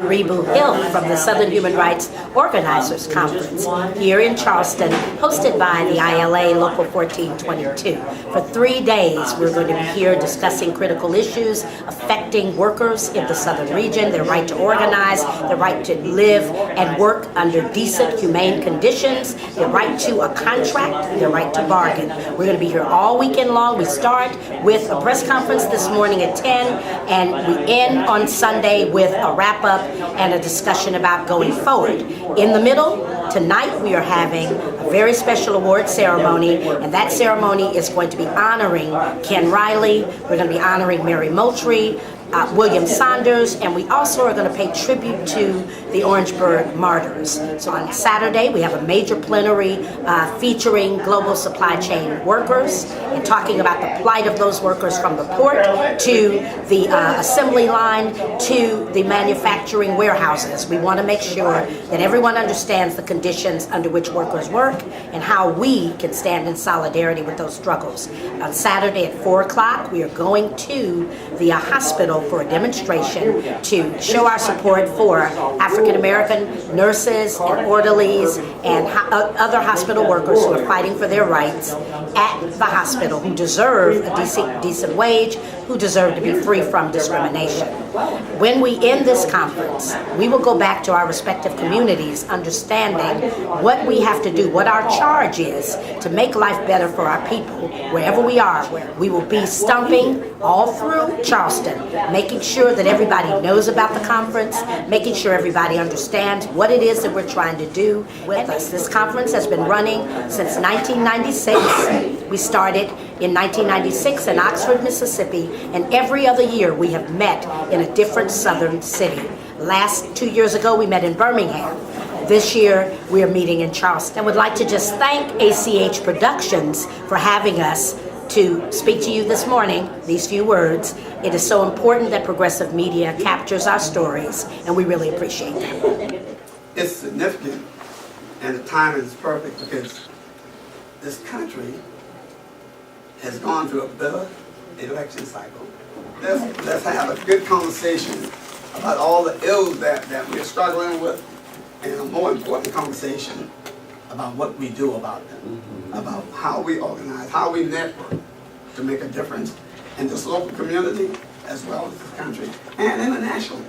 Rebu Hill from the Southern Human Rights Organizers Conference here in Charleston, hosted by the ILA Local 1422. For 3 days, we're going to be here discussing critical issues affecting workers in the Southern region, their right to organize, their right to live and work under decent, humane conditions, their right to a contract, their right to bargain. We're going to be here all weekend long. We start with a press conference this morning at 10, and we end on Sunday with a wrap-up and a discussion about going forward. In the middle, tonight we are having a very special award ceremony, and that ceremony is going to be honoring Ken Riley. We're going to be honoring Mary Moultrie, William Saunders, and we also are going to pay tribute to the Orangeburg martyrs. So on Saturday, we have a major plenary featuring global supply chain workers and talking about the plight of those workers from the port to the assembly line to the manufacturing warehouses. We want to make sure that everyone understands the conditions under which workers work and how we can stand in solidarity with those struggles. On Saturday at 4 o'clock, we are going to the hospital for a demonstration to show our support for African American nurses and orderlies and other hospital workers who are fighting for their rights at the hospital, who deserve a decent wage, who deserve to be free from discrimination. When we end this conference, we will go back to our respective communities understanding what we have to do, what our charge is to make life better for our people wherever we are. We will be stumping all through Charleston, making sure that everybody knows about the conference, making sure everybody understands what it is that we're trying to do with us. This conference has been running since 1996. We started in 1996 in Oxford, Mississippi, and every other year we have met in a different southern city. 2 years ago we met in Birmingham. This year we are meeting in Charleston. I would like to just thank ACH Productions for having us to speak to you this morning, these few words. It is so important that progressive media captures our stories, and we really appreciate that. It's significant, and the timing is perfect because this country has gone through a bitter election cycle. Let's have a good conversation about all the ills that we're struggling with, and a more important conversation about what we do about them, about how we organize, how we network to make a difference in this local community as well as this country and internationally.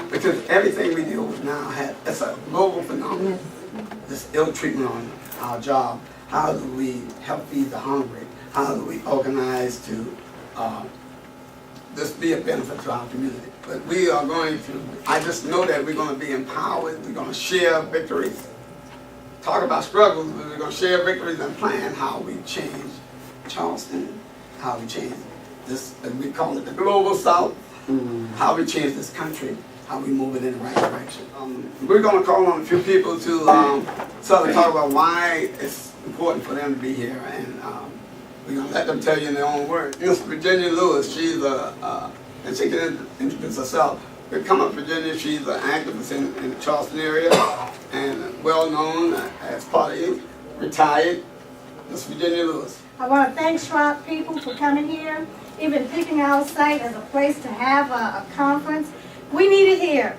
Because everything we deal with now it's a global phenomenon. This ill treatment on our job. How do we help feed the hungry? How do we organize to just be a benefit to our community? But we are going to, I just know that we're going to be empowered. We're going to share victories. Talk about struggles, but we're going to share victories and plan how we change Charleston, how we change this, we call it the global South, how we change this country, how we move it in the right direction. We're going to call on a few people to sort of talk about why it's important for them to be here, and we're going to let them tell you in their own words. Miss Virginia Lewis, she's and she can introduce herself. Come up, Virginia. She's an activist in the Charleston area and well known as part of youth, retired. Miss Virginia Lewis. I want to thank Schwab people for coming here, even picking our site as a place to have a conference. We need it here.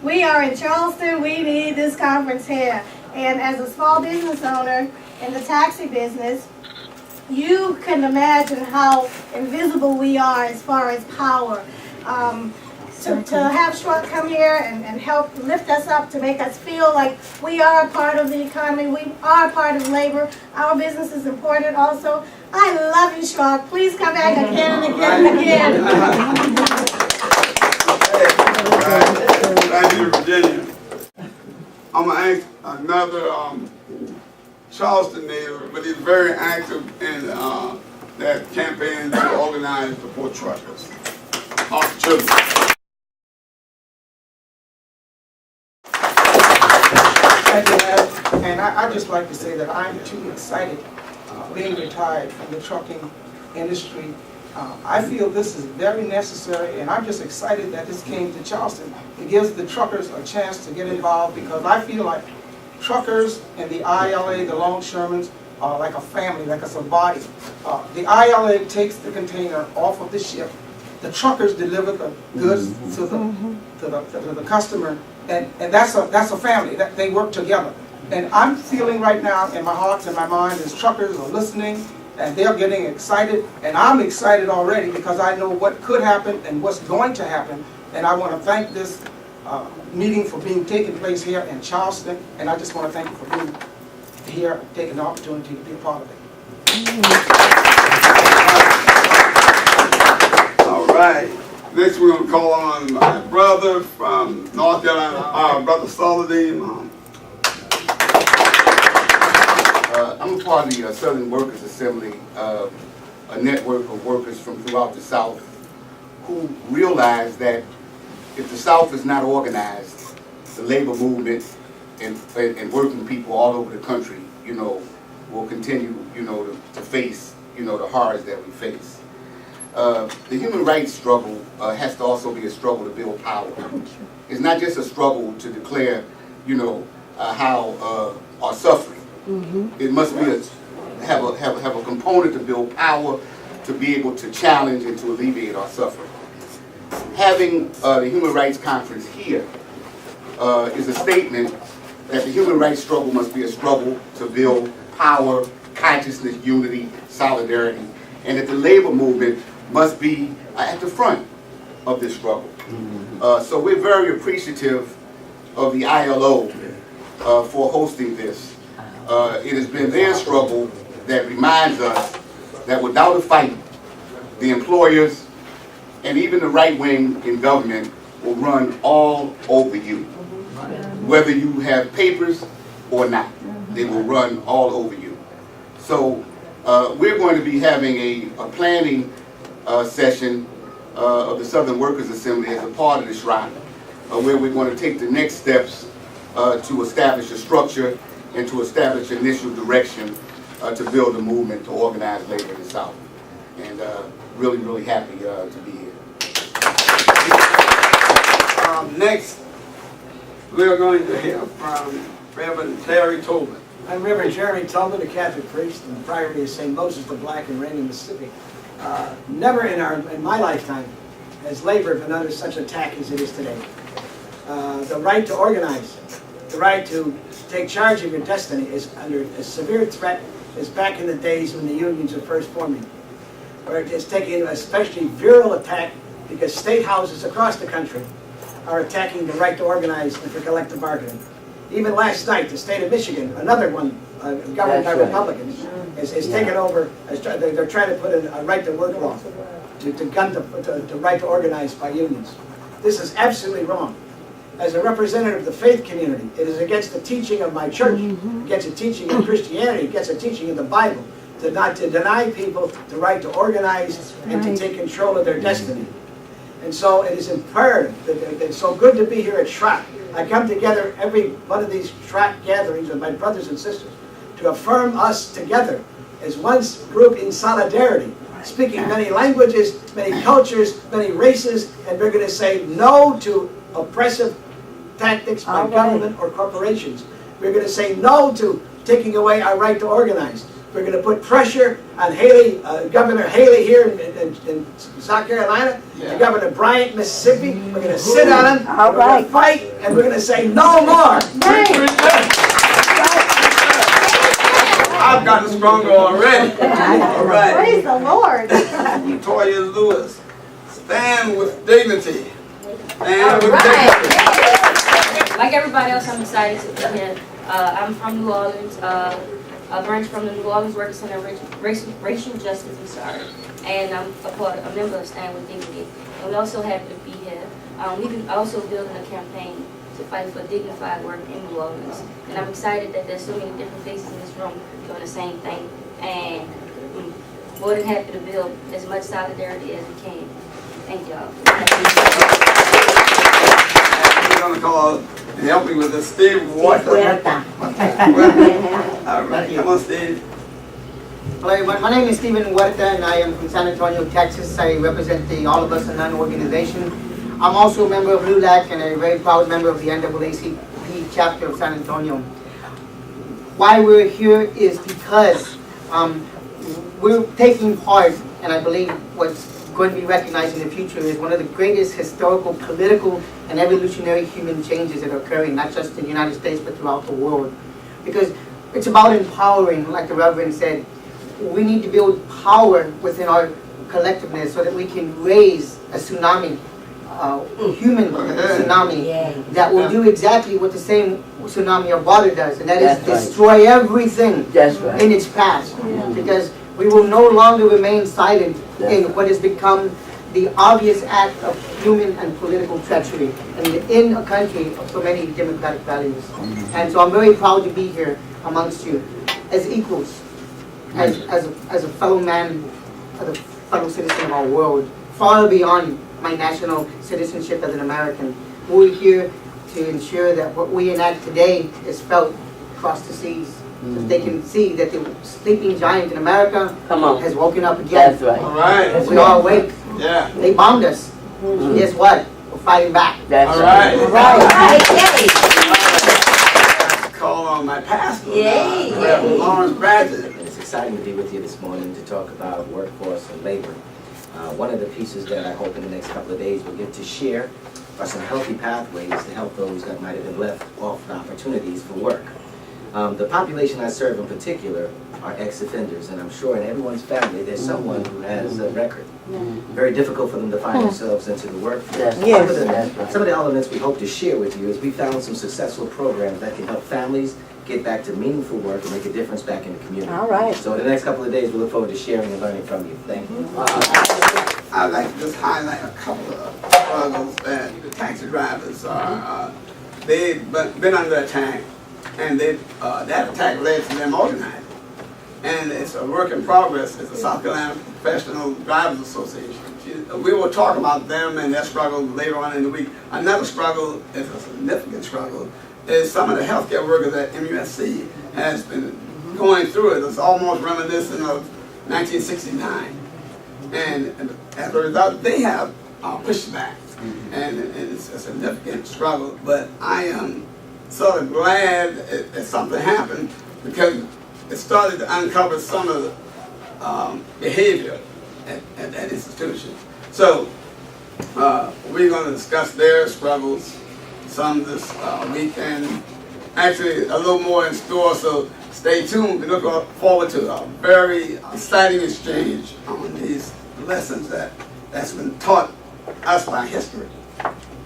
We are in Charleston. We need this conference here. And as a small business owner in the taxi business, you can imagine how invisible we are as far as power. To have Schwab come here and help lift us up, to make us feel like we are a part of the economy, we are a part of labor, our business is important also. I love you, Schwab. Please come back again and again and again. Thank you, Virginia. I'm going to ask another Charleston native, but he's very active in that campaign to organize the poor truckers. And I'd just like to say that I'm too excited being retired from the trucking industry. I feel this is very necessary, and I'm just excited that this came to Charleston. It gives the truckers a chance to get involved, because I feel like truckers and the ILA, the longshoremen, are like a family, like it's a body. The ILA takes the container off of the ship, the truckers deliver the goods to the customer, and that's a family. That they work together. And I'm feeling right now in my heart and my mind as truckers are listening, and they're getting excited, and I'm excited already because I know what could happen and what's going to happen. And I want to thank this meeting for being taking place here in Charleston, and I just want to thank you for being here, taking the opportunity to be a part of it. All right. Next, we're going to call on my brother from North Carolina, Brother Saladin. I'm a part of the Southern Workers Assembly, a network of workers from throughout the South who realize that if the South is not organized, the labor movement and working people all over the country, will continue, to face, the horrors that we face. The human rights struggle has to also be a struggle to build power. It's not just a struggle to declare, how our suffering. It must be have a component to build power, to be able to challenge and to alleviate our suffering. Having the Human Rights Conference here is a statement that the human rights struggle must be a struggle to build power, consciousness, unity, solidarity, and that the labor movement must be at the front of this struggle. So we're very appreciative of the ILO for hosting this. It has been their struggle that reminds us that without a fight, the employers and even the right wing in government will run all over you. Whether you have papers or not, they will run all over you. So we're going to be having a planning session of the Southern Workers Assembly as a part of this round, where we're going to take the next steps to establish a structure and to establish initial direction to build a movement to organize labor in the South. And really, really happy to be here. Next, we're going to hear from Reverend Terry Tobin. I'm Reverend Jeremy Tobin, a Catholic priest in the Priory of St. Moses the Black in Raymond, Mississippi. Never in my lifetime has labor been under such attack as it is today. The right to organize, the right to take charge of your destiny is under a severe threat as back in the days when the unions were first forming. It's taking an especially virile attack because state houses across the country are attacking the right to organize and for collective bargaining. Even last night, the state of Michigan, another one governed by Republicans, is taken over. They're trying to put a right to work law to gun the right to organize by unions. This is absolutely wrong. As a representative of the faith community, it is against the teaching of my church, against the teaching of Christianity, against the teaching of the Bible, to deny people the right to organize and to take control of their destiny. And so it is imperative that it's so good to be here at SHRAC. I come together every one of these SHRAC gatherings with my brothers and sisters to affirm us together as one group in solidarity, speaking many languages, many cultures, many races, and we're going to say no to oppressive tactics by government or corporations. We're going to say no to taking away our right to organize. We're going to put pressure on Haley, Governor Haley here in South Carolina, and Governor Bryant, Mississippi. We're going to sit on him, we're going to fight, and we're going to say no more. I've gotten stronger already. All right. Praise the Lord. Latoya Lewis, stand with dignity. Stand with dignity. Like everybody else, I'm excited to be here. I'm from New Orleans, a branch from the New Orleans Workers Center Racial Justice, and I'm a member of Stand With Dignity. And we also happy to be here. We've been also building a campaign to fight for dignified work in New Orleans. And I'm excited that there's so many different faces in this room doing the same thing. And I'm more than happy to build as much solidarity as we can. Thank y'all. We're going to call and help me with this, Steve Walker. All right, come on, Steve. Hello, my name is Stephen Huerta and I am from San Antonio, Texas. I represent the All of Us and None organization. I'm also a member of LULAC and a very proud member of the NAACP chapter of San Antonio. Why we're here is because we're taking part, and I believe what's going to be recognized in the future as one of the greatest historical, political, and evolutionary human changes that are occurring, not just in the United States, but throughout the world. Because it's about empowering, like the Reverend said. We need to build power within our collectiveness so that we can raise a tsunami, human tsunami, that will do exactly what the same tsunami of water does, and that is destroy everything in its path. Because we will no longer remain silent in what has become the obvious act of human and political treachery in a country of so many democratic values. And so I'm very proud to be here amongst you as equals, as a fellow man, as a fellow citizen of our world, far beyond my national citizenship as an American. We're here to ensure that what we enact today is felt across the seas. So they can see that the sleeping giant in America has woken up again. That's right. All right. We are awake. Yeah. They bombed us. Guess what? We're fighting back. That's All right. All right, Call on my pastor, Yay. Reverend Lawrence Bradley. It's exciting to be with you this morning to talk about workforce and labor. One of the pieces that I hope in the next couple of days we'll get to share are some healthy pathways to help those that might have been left off the opportunities for work. The population I serve in particular are ex-offenders, and I'm sure in everyone's family there's someone who has a record. Very difficult for them to find themselves into the workforce. Some of the elements we hope to share with you is we found some successful programs that can help families get back to meaningful work and make a difference back in the community. All right. So in the next couple of days, we look forward to sharing and learning from you. Thank you. I'd like to just highlight a couple of struggles that the taxi drivers are. They've been under attack, and that attack led to them organizing. And it's a work in progress. It's the South Carolina Professional Drivers Association. We will talk about them and their struggle later on in the week. Another struggle is a significant struggle is some of the healthcare workers at MUSC has been going through it. It's almost reminiscent of 1969. And as a result, they have pushed back. And it's a significant struggle. But I am sort of glad that something happened because it started to uncover some of the behavior at that institution. So we're going to discuss their struggles some this weekend. Actually, a little more in store, so stay tuned. We look forward to a very exciting exchange on these lessons that's been taught us by history.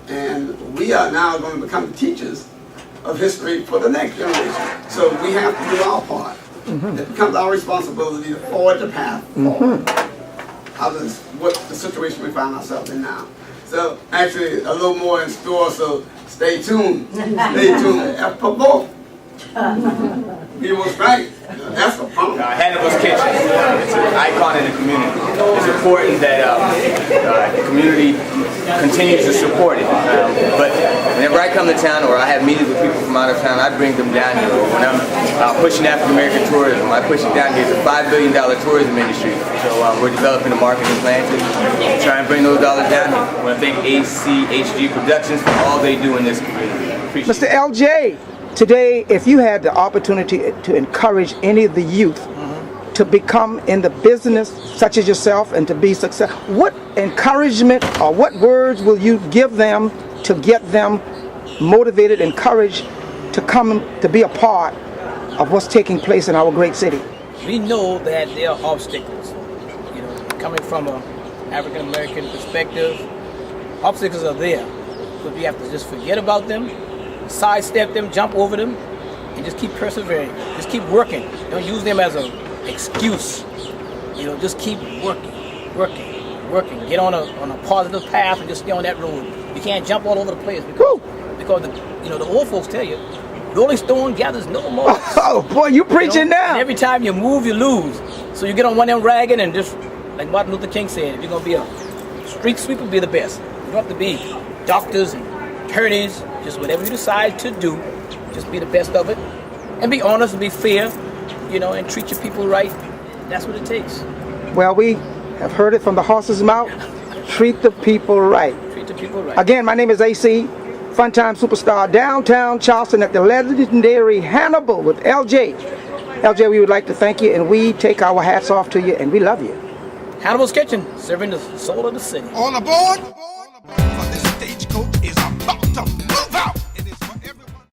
And we are now going to become teachers of history for the next generation. So we have to do our part. It becomes our responsibility to forward the path forward of what the situation we find ourselves in now. So actually, a little more in store, so stay tuned. Stay tuned. For both. He was right. That's the problem. Hannibal's Kitchen. It's an icon in the community. It's important that the community continues to support it. But whenever I come to town or I have meetings with people from out of town, I bring them down here. When I'm pushing African American tourism, I push it down here. It's a $5 billion tourism industry. So we're developing a marketing plan to try and bring those dollars down here. I want to thank ACHG Productions for all they do in this community. Mr. LJ, today, if you had the opportunity to encourage any of the youth to become in the business such as yourself and to be successful, what encouragement or what words will you give them to get them motivated, encouraged to come to be a part of what's taking place in our great city? We know that there are obstacles. You know, coming from an African American perspective, obstacles are there, but we have to just forget about them, sidestep them, jump over them, and just keep persevering. Just keep working. Don't use them as an excuse. You know, just keep working, working. Get on a positive path and just stay on that road. You can't jump all over the place because the old folks tell you, Rolling Stone gathers no more. Oh boy, you preaching now. And every time you move, you lose. So you get on one of them ragging and just, like Martin Luther King said, if you're gonna be a street sweeper, be the best. You don't have to be doctors and attorneys. Just whatever you decide to do, just be the best of it. And be honest and be fair, and treat your people right. That's what it takes. Well, we have heard it from the horse's mouth. Treat the people right. Treat the people right. Again, my name is AC, Funtime Superstar, downtown Charleston at the legendary Hannibal with LJ. LJ, we would like to thank you, and we take our hats off to you, and we love you. Hannibal's Kitchen, serving the soul of the city. On the board.